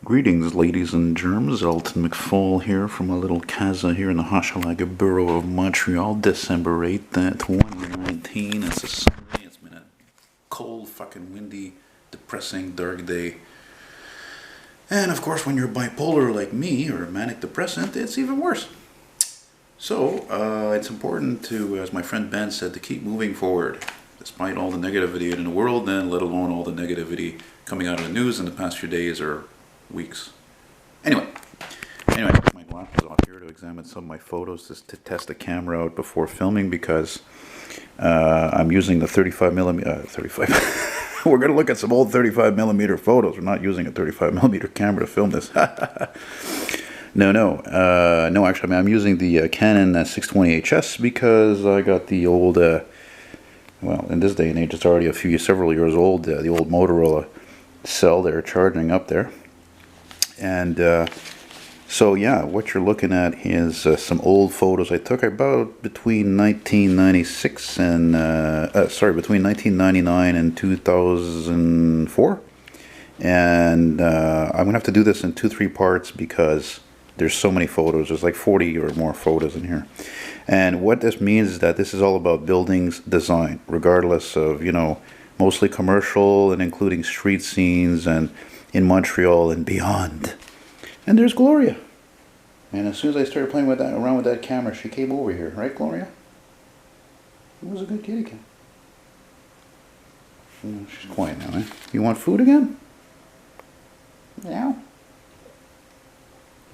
Greetings, ladies and germs. Elton McFall here from a little casa here in the Hochelaga borough of Montreal, December 8th, 2019. It's a Sunday. It's been a cold, fucking windy, depressing, dark day. And of course, when you're bipolar like me or manic depressant, it's even worse. So, it's important to, as my friend Ben said, to keep moving forward. Despite all the negativity in the world, and let alone all the negativity coming out of the news in the past few days or weeks. Anyway, I put my glasses off here to examine some of my photos just to test the camera out before filming because I'm using the 35mm. We're going to look at some old 35mm photos. We're not using a 35mm camera to film this. No, actually, I'm using the Canon 620HS because I got the old, well, in this day and age, it's already several years old, the old Motorola cell they're charging up there. And so yeah, what you're looking at is some old photos I took about between 1996 and between 1999 and 2004. And I'm gonna have to do this in 2-3 parts because there's so many photos. There's like 40 or more photos in here. And what this means is that this is all about buildings design, regardless of, you know, mostly commercial and including street scenes and in Montreal and beyond. And there's Gloria. And as soon as I started playing with around with that camera, she came over here, right, Gloria? It was a good kitty cat. She's quiet now, eh? You want food again? Yeah.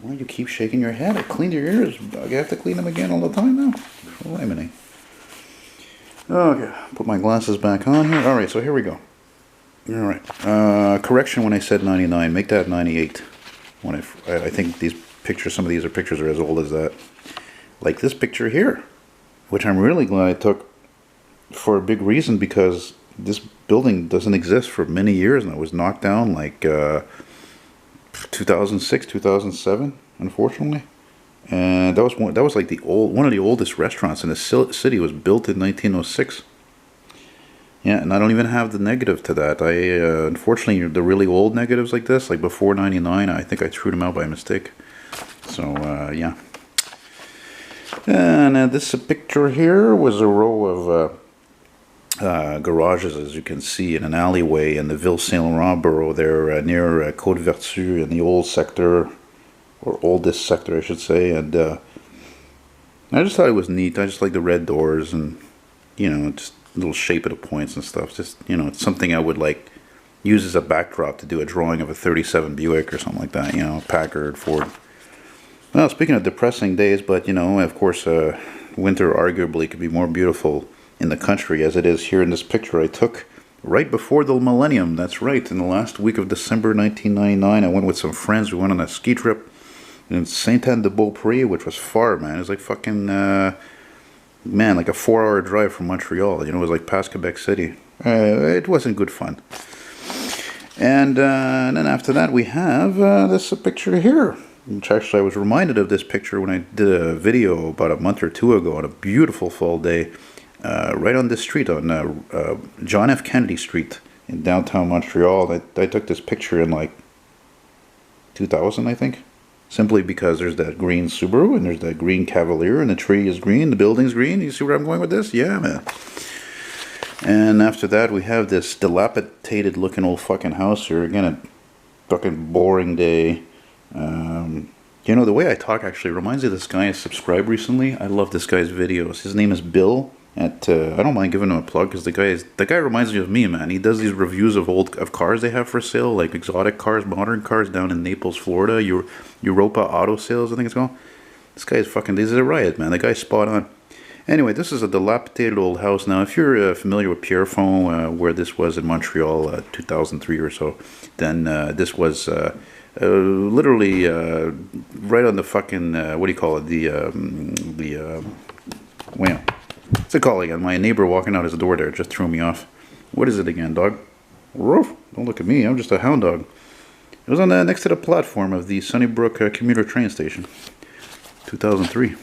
Why do you keep shaking your head? I cleaned your ears. I have to clean them again all the time now. Lemony. Okay, put my glasses back on here. Alright, so here we go. Alright, correction when I said 99, make that 98. When I think these pictures, some of these pictures are as old as that. Like this picture here, which I'm really glad I took for a big reason because this building doesn't exist for many years and it was knocked down like 2006, 2007, unfortunately. And that was like one of the oldest restaurants in the city. Was built in 1906. Yeah, and I don't even have the negative to that. Unfortunately, the really old negatives like this, like before 99, I think I threw them out by mistake. So, yeah. And this picture here was a row of garages, as you can see, in an alleyway in the Ville Saint-Laurent borough there near Côte Vertu in the old sector, or oldest sector, I should say. And I just thought it was neat. I just like the red doors and, you know, just little shape of the points and stuff. Just, you know, it's something I would like use as a backdrop to do a drawing of a 37 Buick or something like that, you know, Packard, Ford. Well, speaking of depressing days, but, you know, of course, winter arguably could be more beautiful in the country as it is here in this picture I took right before the millennium. That's right, in the last week of December 1999, I went with some friends. We went on a ski trip in Saint-Anne-de-Beaupré, which was far, man. It was like fucking... man, like a 4-hour drive from Montreal. You know, it was like past Quebec City. It wasn't good fun. And then after that, we have this picture here. Which actually, I was reminded of this picture when I did a video about a month or two ago on a beautiful fall day, right on this street, on John F. Kennedy Street in downtown Montreal. I took this picture in like 2000, I think. Simply because there's that green Subaru and there's that green Cavalier and the tree is green, the building's green. You see where I'm going with this? Yeah, man. And after that, we have this dilapidated looking old fucking house here. Again, a fucking boring day. You know, the way I talk actually reminds me of this guy I subscribed recently. I love this guy's videos. His name is Bill. I don't mind giving him a plug because the guy reminds me of me, man. He does these reviews of cars they have for sale, like exotic cars, modern cars down in Naples, Florida. Europa Auto Sales, I think it's called. This guy is fucking, this is a riot, man. The guy's spot on. Anyway, this is a dilapidated old house. Now, if you're familiar with Pierrefonds, where this was in Montreal, 2003 or so, then this was literally right on the fucking, what do you call it? Well, what's it called again? My neighbor walking out his door there just threw me off. What is it again, dog? Roof. Don't look at me. I'm just a hound dog. It was on next to the platform of the Sunnybrook commuter train station. 2003.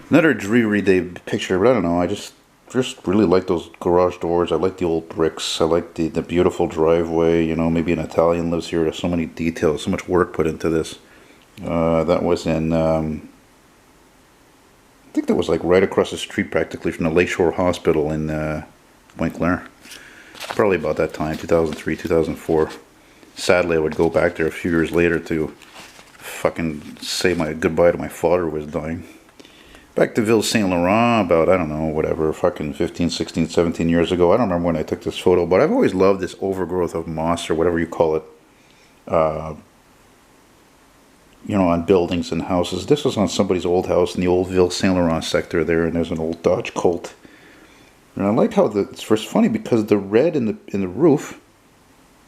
Another dreary day picture, but I don't know. I just just really like those garage doors. I like the old bricks. I like the beautiful driveway. You know, maybe an Italian lives here. There's so many details, so much work put into this. That was in, I think that was like right across the street practically from the Lakeshore Hospital in Montreal. Probably about that time, 2003, 2004. Sadly, I would go back there a few years later to fucking say my goodbye to my father who was dying. Back to Ville Saint Laurent about, I don't know, whatever, fucking 15, 16, 17 years ago. I don't remember when I took this photo, but I've always loved this overgrowth of moss or whatever you call it. You know, on buildings and houses. This was on somebody's old house in the old Ville Saint Laurent sector there, and there's an old Dodge Colt. And I like how it's first funny because the red in the roof.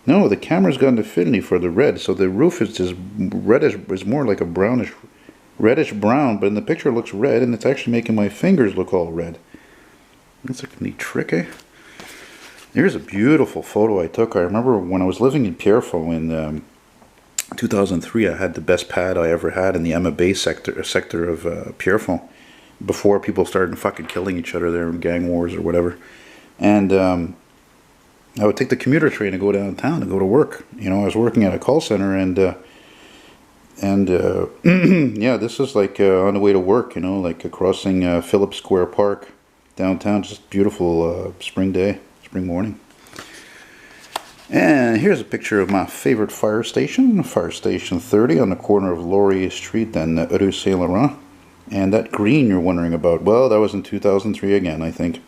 No, the camera's got an affinity for the red, so the roof is just reddish. It's more like a brownish, reddish brown, but in the picture it looks red, and it's actually making my fingers look all red. That's a neat trick, eh? Here's a beautiful photo I took. I remember when I was living in Pierrefonds in 2003, I had the best pad I ever had in the Emma Bay sector of Pierrefonds, before people started fucking killing each other there in gang wars or whatever. And I would take the commuter train and go downtown and go to work. You know, I was working at a call center, and yeah, this is like on the way to work, you know, like crossing Phillips Square Park downtown. Just beautiful spring day, spring morning. And here's a picture of my favorite fire station, Fire Station 30 on the corner of Laurier Street and Rue Saint Laurent. And that green you're wondering about, well, that was in 2003 again, I think.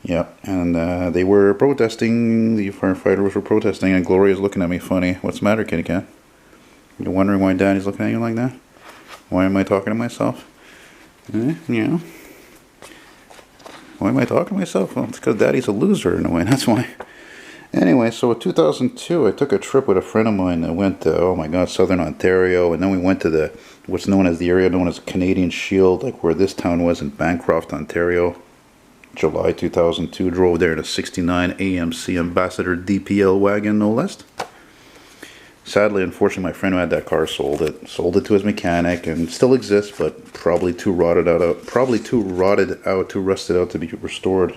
Yeah, and they were protesting, the firefighters were protesting, and Gloria's looking at me funny. What's the matter, kitty cat? You're wondering why Daddy's looking at you like that? Why am I talking to myself? Yeah. Why am I talking to myself? Well, it's because Daddy's a loser in a way, that's why. Anyway, so in 2002, I took a trip with a friend of mine that went to, oh my god, Southern Ontario, and then we went to what's known as the area known as Canadian Shield, like where this town was in Bancroft, Ontario. July 2002, drove there in a 69 AMC Ambassador DPL wagon, no less. Sadly, unfortunately, my friend who had that car sold it to his mechanic, and still exists, but probably too rusted out to be restored.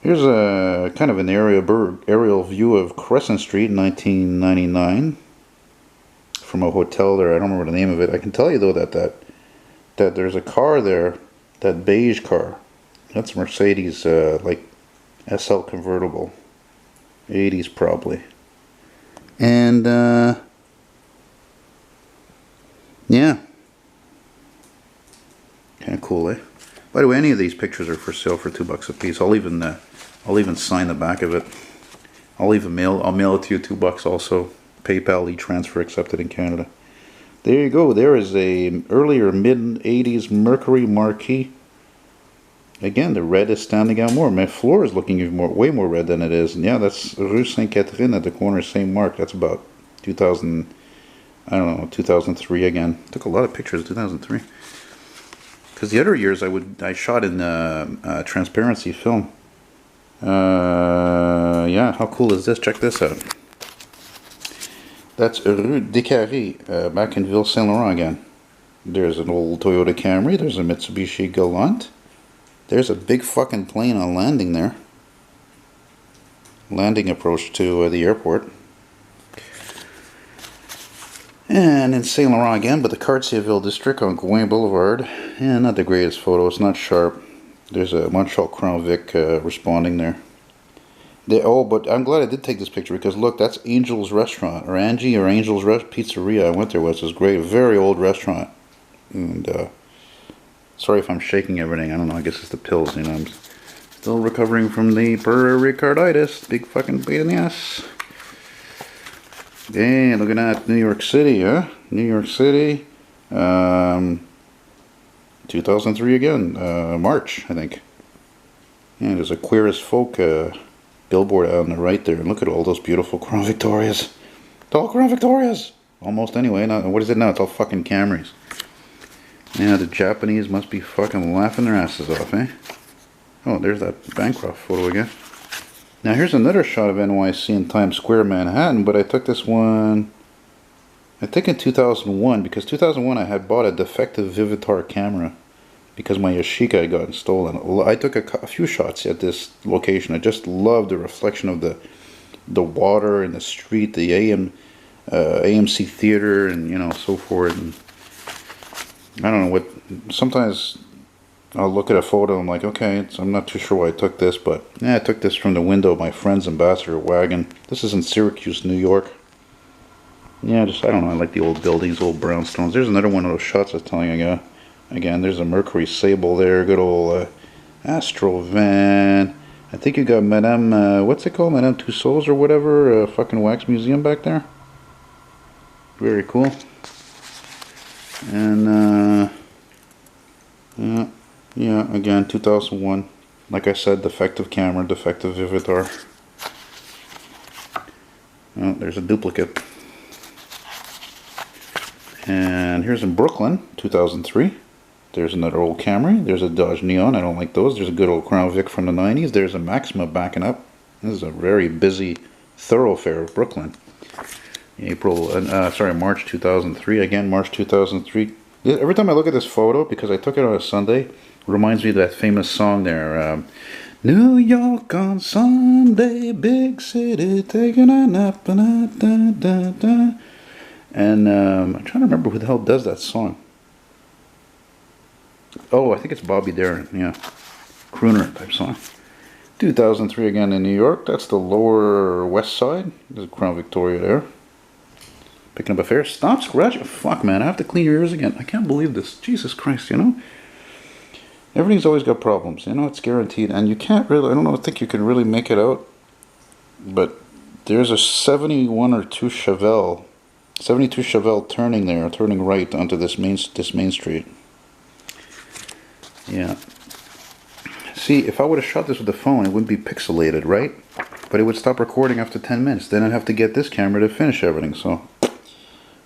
Here's a kind of an aerial view of Crescent Street in 1999 from a hotel there. I don't remember the name of it. I can tell you though that there's a car there, that beige car. That's Mercedes, like SL convertible, 80s probably. And yeah, kind of cool, eh? By the way, any of these pictures are for sale for $2 a piece. I'll even sign the back of it. I'll mail it to you $2 also. PayPal e-transfer accepted in Canada. There you go. There is a earlier mid-80s Mercury Marquis. Again, the red is standing out more. My floor is looking even way more red than it is. And yeah, that's Rue Sainte Catherine at the corner of St. Mark. That's about 2000, I don't know, 2003 again. Took a lot of pictures in 2003. Because the other years I shot in transparency film. Yeah, how cool is this? Check this out. That's Rue Descaries, back in Ville Saint Laurent again. There's an old Toyota Camry. There's a Mitsubishi Galant. There's a big fucking plane on landing there. Landing approach to the airport. And in Saint Laurent again, but the Cartierville district on Gouin Boulevard. Yeah, not the greatest photo. It's not sharp. There's a Montreal Crown Vic responding there. But I'm glad I did take this picture because look, that's Angel's Restaurant, or Angie or Angel's Pizzeria. I went there once. It was great. Very old restaurant. And sorry if I'm shaking everything. I don't know. I guess it's the pills. You know, I'm still recovering from the pericarditis. Big fucking pain in the ass. Hey, look at that. New York City, huh? New York City. 2003 again. March, I think. Yeah, there's a Queer as Folk billboard out on the right there. And look at all those beautiful Crown Victorias. It's all Crown Victorias. Almost anyway. Now, what is it now? It's all fucking Camrys. Yeah, the Japanese must be fucking laughing their asses off, eh? Oh, there's that Bancroft photo again. Now here's another shot of NYC in Times Square, Manhattan, but I took this one, I think in 2001, because 2001 I had bought a defective Vivitar camera. because my Yashica had gotten stolen. I took a few shots at this location. I just loved the reflection of the water and the street, the AMC theater, and you know, so forth. And I don't know what. Sometimes I'll look at a photo. I'm like, okay, I'm not too sure why I took this, but yeah, I took this from the window of my friend's Ambassador wagon. This is in Syracuse, New York. Yeah, just I don't know. I like the old buildings, old brownstones. There's another one of those shots I was telling you. Again, there's a Mercury Sable there. Good old Astro van. I think you got Madame, what's it called? Madame Tussauds or whatever, fucking wax museum back there. Very cool. And, yeah, again, 2001. Like I said, defective camera, defective Vivitar. Oh, there's a duplicate. And here's in Brooklyn, 2003. There's another old Camry. There's a Dodge Neon. I don't like those. There's a good old Crown Vic from the 90s. There's a Maxima backing up. This is a very busy thoroughfare of Brooklyn. March 2003. Again, March 2003. Every time I look at this photo, because I took it on a Sunday, it reminds me of that famous song there. New York on Sunday, big city, taking a nap. Da, da, da, da. And I'm trying to remember who the hell does that song. Oh, I think it's Bobby Darin, yeah. Crooner type song. 2003 again in New York. That's the lower west side. There's a Crown Victoria there. Picking up a fare. Stop scratching. Fuck, man. I have to clean your ears again. I can't believe this. Jesus Christ, you know? Everything's always got problems. You know, it's guaranteed. And you can't really, I think you can really make it out. But there's a 71 or 2 Chevelle. 72 Chevelle turning there, turning right onto this main street. Yeah. See, if I would have shot this with the phone, it wouldn't be pixelated, right? But it would stop recording after 10 minutes. Then I'd have to get this camera to finish everything. So,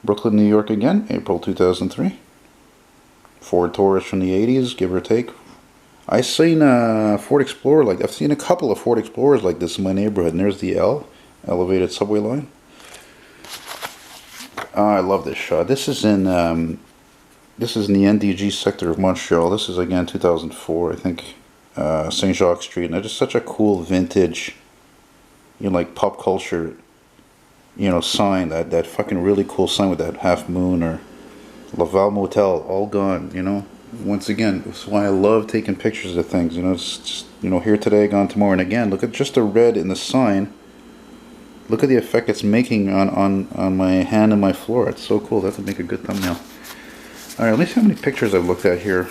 Brooklyn, New York again, April 2003. Ford Taurus from the 80s, give or take. I've seen a Ford Explorer I've seen a couple of Ford Explorers like this in my neighborhood. And there's the L, elevated subway line. I love this shot. This is in the NDG sector of Montreal. This is again 2004, I think. Saint Jacques Street. And it's just such a cool vintage, you know, like pop culture, you know, sign. That fucking really cool sign with that half moon, or Laval Motel, all gone. You know. Once again, that's why I love taking pictures of things. You know, it's just, you know, here today, gone tomorrow. And again, look at just the red in the sign. Look at the effect it's making on my hand and my floor. It's so cool. That would make a good thumbnail. Alright, let me see how many pictures I've looked at here.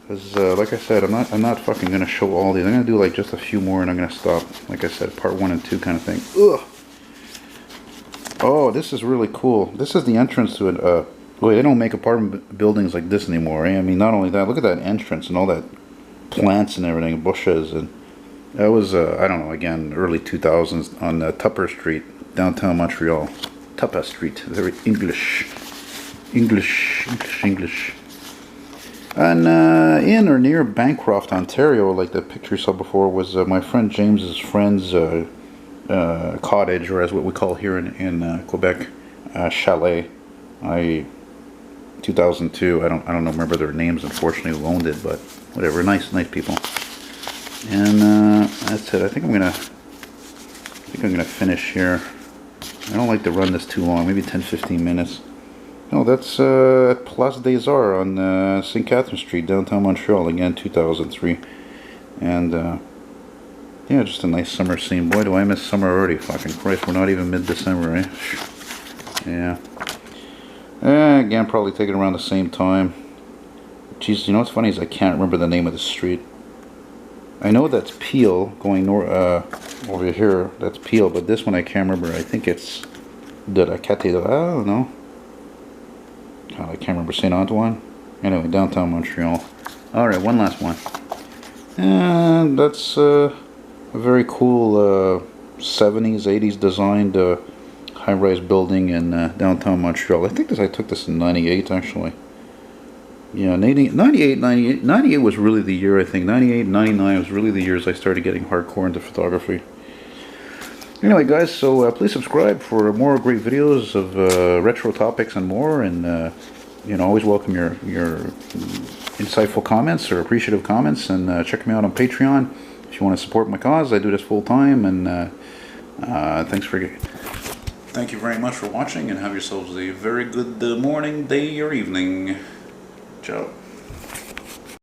Because, like I said, I'm not fucking going to show all these. I'm going to do like just a few more and I'm going to stop. Like I said, part 1 and 2 kind of thing. Ugh. Oh, this is really cool. This is the entrance to it. Wait, they don't make apartment buildings like this anymore, eh? I mean, not only that, look at that entrance and all that plants and everything, bushes, and that was, I don't know, again, early 2000s on Tupper Street, downtown Montreal. Tupper Street, very English. And in or near Bancroft, Ontario, like the picture you saw before, was my friend James's friend's cottage, or as what we call here in Quebec, chalet. 2002. I don't remember their names, unfortunately, who owned it, but whatever. Nice people. And that's it. I think I'm gonna finish here. I don't like to run this too long. Maybe 10-15 minutes. No, that's at Place des Arts on St. Catherine Street, downtown Montreal. Again, 2003. And yeah, just a nice summer scene. Boy, do I miss summer already. Fucking Christ, we're not even mid-December, eh? Yeah. Again, probably taken around the same time. Jeez, you know what's funny is I can't remember the name of the street. I know that's Peel, going over here. That's Peel, but this one I can't remember. I think it's de la Cathédrale. I don't know. God, I can't remember. Saint Antoine. Anyway, downtown Montreal. All right, one last one. And that's a very cool 70s, 80s designed high-rise building in downtown Montreal. I think I took this in 98 actually. Yeah, 98 was really the year, I think. 98, 99 was really the years I started getting hardcore into photography. Anyway, guys, so please subscribe for more great videos of retro topics and more. And always welcome your insightful comments or appreciative comments, and check me out on Patreon if you want to support my cause. I do this full time, and thank you very much for watching, and have yourselves a very good morning, day, or evening. Ciao.